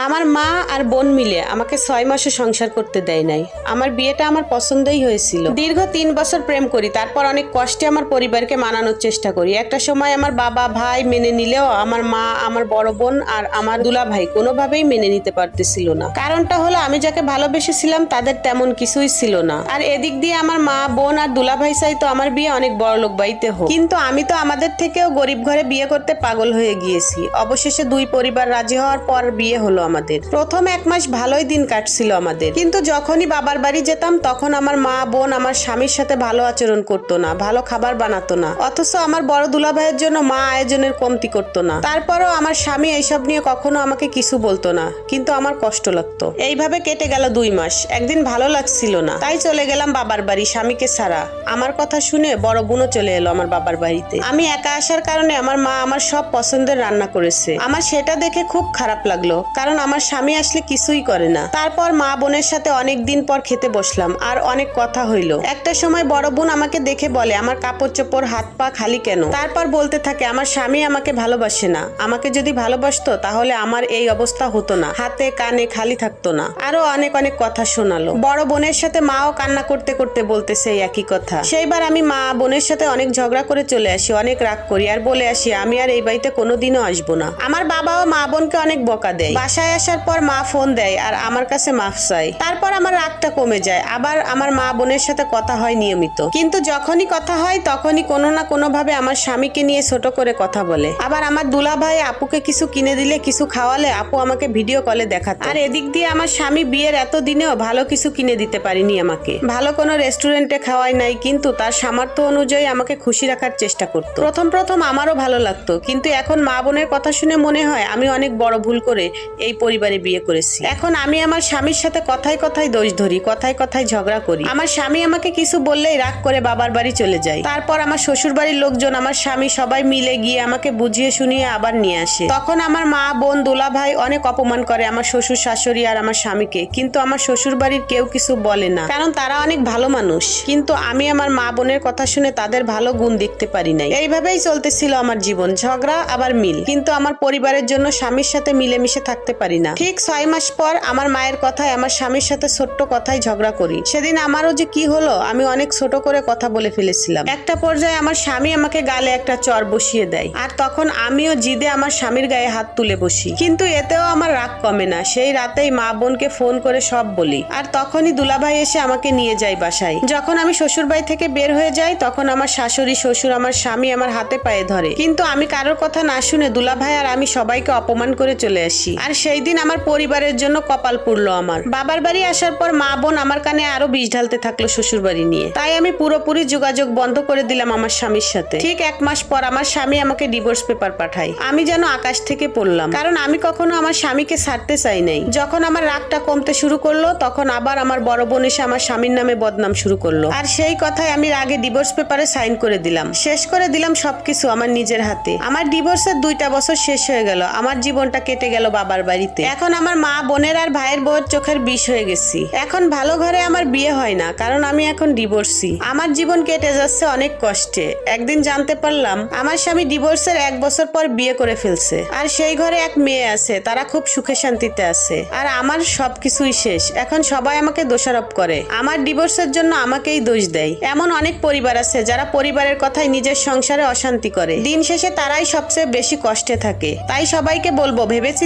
আমার মা আর বোন মিলে আমাকে 6 মাসে সংসার করতে দেয় নাই। আমার বিয়েটা আমার পছন্দই হয়েছিল। দীর্ঘ 3 বছর প্রেম করি, তারপর অনেক কষ্টে আমার পরিবারকে মানানোর চেষ্টা করি। একটা সময় আমার বাবা ভাই মেনে নিলেও আমার মা, আমার বড় বোন আর আমার দুলা ভাই কোনোভাবেই মেনে নিতে পারতেছিল না। কারণটা হলো আমি যাকে ভালোবেসেছিলাম তাদের তেমন কিছুই ছিল না। আর এদিক দিয়ে আমার মা বোন আর দুলা ভাই চাইতো আমার বিয়ে অনেক বড় লোক বাড়িতে হোক, কিন্তু আমি তো আমাদের থেকেও গরিব ঘরে বিয়ে করতে পাগল হয়ে গিয়েছি। অবশেষে দুই পরিবার রাজি হওয়ার পর বিয়ে হলো আমাদের। প্রথম 1 মাস ভালোই দিন কাটছিল আমাদের, কিন্তু যখনই বাবার বাড়ি যেতাম তখন আমার মা বোন আমার স্বামীর সাথে ভালো আচরণ করতো না, ভালো খাবার বানাতো না। অথচ আমার বড় দুলা ভাইয়ের জন্য মা আয়োজনের কমতি করতো না। তারপরও আমার স্বামী এইসব নিয়ে কখনো আমাকে কিছু বলতো না, কিন্তু আমার কষ্ট লাগতো। এইভাবে কেটে গেল 2 মাস। একদিন ভালো লাগছিল না, তাই চলে গেলাম বাবার বাড়ি স্বামীকে ছাড়া। আমার কথা শুনে বড় বোনও চলে এলো আমার বাবার বাড়িতে। আমি একা আসার কারণে আমার মা আমার সব পছন্দের রান্না করেছে। আমার সেটা দেখে খুব খারাপ লাগলো, কারণ আমার স্বামী আসলে কিছুই করে না। তারপর মা বোনের সাথে অনেক দিন পর খেতে বসলাম, আর অনেক কথা হইলো। একটা সময় বড় বোন আমাকে দেখে বলে, আমার কাপড় চোপড় হাত পা খালি কেন? তারপর বলতে থাকে, আমার স্বামী আমাকে ভালোবাসে না। আমাকে যদি ভালোবাসতো তাহলে আমার এই অবস্থা হতো না, হাতে কানে খালি থাকতো না। আরো অনেক অনেক কথা শোনালো। বড় বোনের সাথে মাও কান্না করতে করতে বলতেছে এই একই কথা। সেইবার আমি মা বোনের সাথে অনেক ঝগড়া করে চলে আসি, অনেক রাগ করি আর বলে আসি আমি আর এই বাড়িতে কোনোদিনও আসবো না। আমার বাবাও মা বোনকে অনেক বকা দেয়। বাসায় আসার পর মা ফোন দেয় আর আমার কাছে মাফ চাই। তারপর আমার রাগটা কমে যায়। আবার আমার মা বোনের সাথে কথা হয় নিয়মিত, কিন্তু যখনই কথা হয় তখনই কোনো না কোনো ভাবে আমার স্বামীকে নিয়ে ছোট করে কথা বলে। আবার আমার দুলা ভাই আপুকে কিছু কিনে দিলে, কিছু খাওয়ালে আপু আমাকে ভিডিও কলে দেখাতো। আর এদিক দিয়ে আমার স্বামী বিয়ের এত দিনেও ভালো কিছু কিনে দিতে পারিনি আমাকে। ভালো কোনো রেস্টুরেন্টে খাওয়াই নাই, কিন্তু তার সামর্থ্য অনুযায়ী আমাকে খুশি রাখার চেষ্টা করতো। প্রথম আমারও ভালো লাগতো, কিন্তু এখন মা বোনের কথা শুনে মনে হয় আমি অনেক বড় ভুল করে এই পরিবারে বিয়ে করেছি। এখন আমি আমার স্বামীর সাথে কথায় কথায় দোষ ধরি, কথায় কথায় ঝগড়া করি। আমার স্বামী আমাকে কিছু বললেই রাগ করে বাবার বাড়ি চলে যায়। তারপর আমার শ্বশুর বাড়ির লোকজন, আমার স্বামী সবাই মিলে গিয়ে আমাকে বুঝিয়ে শুনিয়ে আবার নিয়ে আসে। তখন আমার মা বোন দুলা ভাই অনেক অপমান করে আমার শ্বশুর শাশুড়ি আর আমার স্বামীকে, কিন্তু আমার শ্বশুর বাড়ির কেউ কিছু বলে না, কারণ তারা অনেক ভালো মানুষ। কিন্তু আমি আমার মা বোনের কথা শুনে তাদের ভালো গুণ দেখতে পারি নাই। এইভাবেই চলতেছিল আমার জীবন, ঝগড়া আবার মিল, কিন্তু আমার পরিবারের জন্য স্বামীর সাথে মিলেমিশে থাকতে পারি না। ঠিক 6 মাস পর আমার মায়ের কথায় আমার স্বামীর সাথে ছোট্ট কথায় ঝগড়া করি। সেদিন আমারও যে কি হলো, আমি অনেক ছোট করে কথা বলে ফেলেছিলাম। একটা পর্যায়ে আমার স্বামী আমাকে গালে একটা চর বসিয়ে দেয়, আর তখন আমিও জিদে আমার স্বামীর গায়ে হাত তুলে বসি। কিন্তু এতেও আমার রাগ কমে না। সেই রাতেই মা বোনকে ফোন করে সব বলি, আর তখনই দুলাভাই এসে আমাকে নিয়ে যায় বাসায়। যখন আমি শ্বশুর বাড়ি থেকে বের হয়ে যাই তখন আমার শাশুড়ি শ্বশুর আমার স্বামী আমার হাতে পায়ে ধরে, কিন্তু আমি কারোর কথা না শুনে দুলাভাই আর আমি সবাইকে অপমান করে চলে আসি। আর সেই দিন আমার পরিবারের জন্য কপাল পুড়লো আমার। বাবার বাড়ি আসার পর মা বোন আমার কানে আরো বিষ ঢালতে থাকলো শ্বশুর বাড়ি নিয়ে। তাই আমি পুরোপুরি যোগাযোগ বন্ধ করে দিলাম আমার স্বামীর সাথে। ঠিক 1 মাস পর আমার স্বামী আমাকে ডিভোর্স পেপার পাঠায়। আমি যেন আকাশ থেকে পড়লাম, কারণ আমি কখনো আমার স্বামীকে ছাড়তে চাই নাই। যখন আমার রাগটা কমতে শুরু করলো তখন আবার আমার বড় বোন এসে আমার স্বামীর নামে বদনাম শুরু করলো। আর সেই কথায় আমি রাগে ডিভোর্স পেপারে সাইন করে দিলাম, শেষ করে দিলাম সবকিছু আমার নিজের হাতে। আমার ডিভোর্সের 2টা বছর শেষ হয়ে গেল, আমার জীবনটা কেটে গেল বাবার বাড়িতে। এখন আমার মা বোনের আর ভাইয়ের বউয়ের চোখের বিষ হয়ে গেছি। এখন ভালো ঘরে আমার বিয়ে হয় না, কারণ আমি এখন ডিভোর্সি। আমার জীবন কেটে যাচ্ছে অনেক কষ্টে। একদিন জানতে পারলাম আমার স্বামী ডিভোর্সের 1 বছর পর বিয়ে করে ফেলছে, আর সেই ঘরে এক মেয়ে আছে, তারা খুব সুখে শান্তিতে আছে। আর আমার সবকিছুই শেষ। এখন সবাই আমাকে দোষারোপ করে, আমার ডিভোর্সের জন্য আমাকেই দোষ দেয়। এমন অনেক পরিবার আছে যারা পরিবারের কথায় নিজের সংসারে অশান্তি করে। দিন শেষে তারাই সবচেয়ে বেশি কষ্টে থাকে। তাই সবাইকে বলবো, ভেবেচিন্তে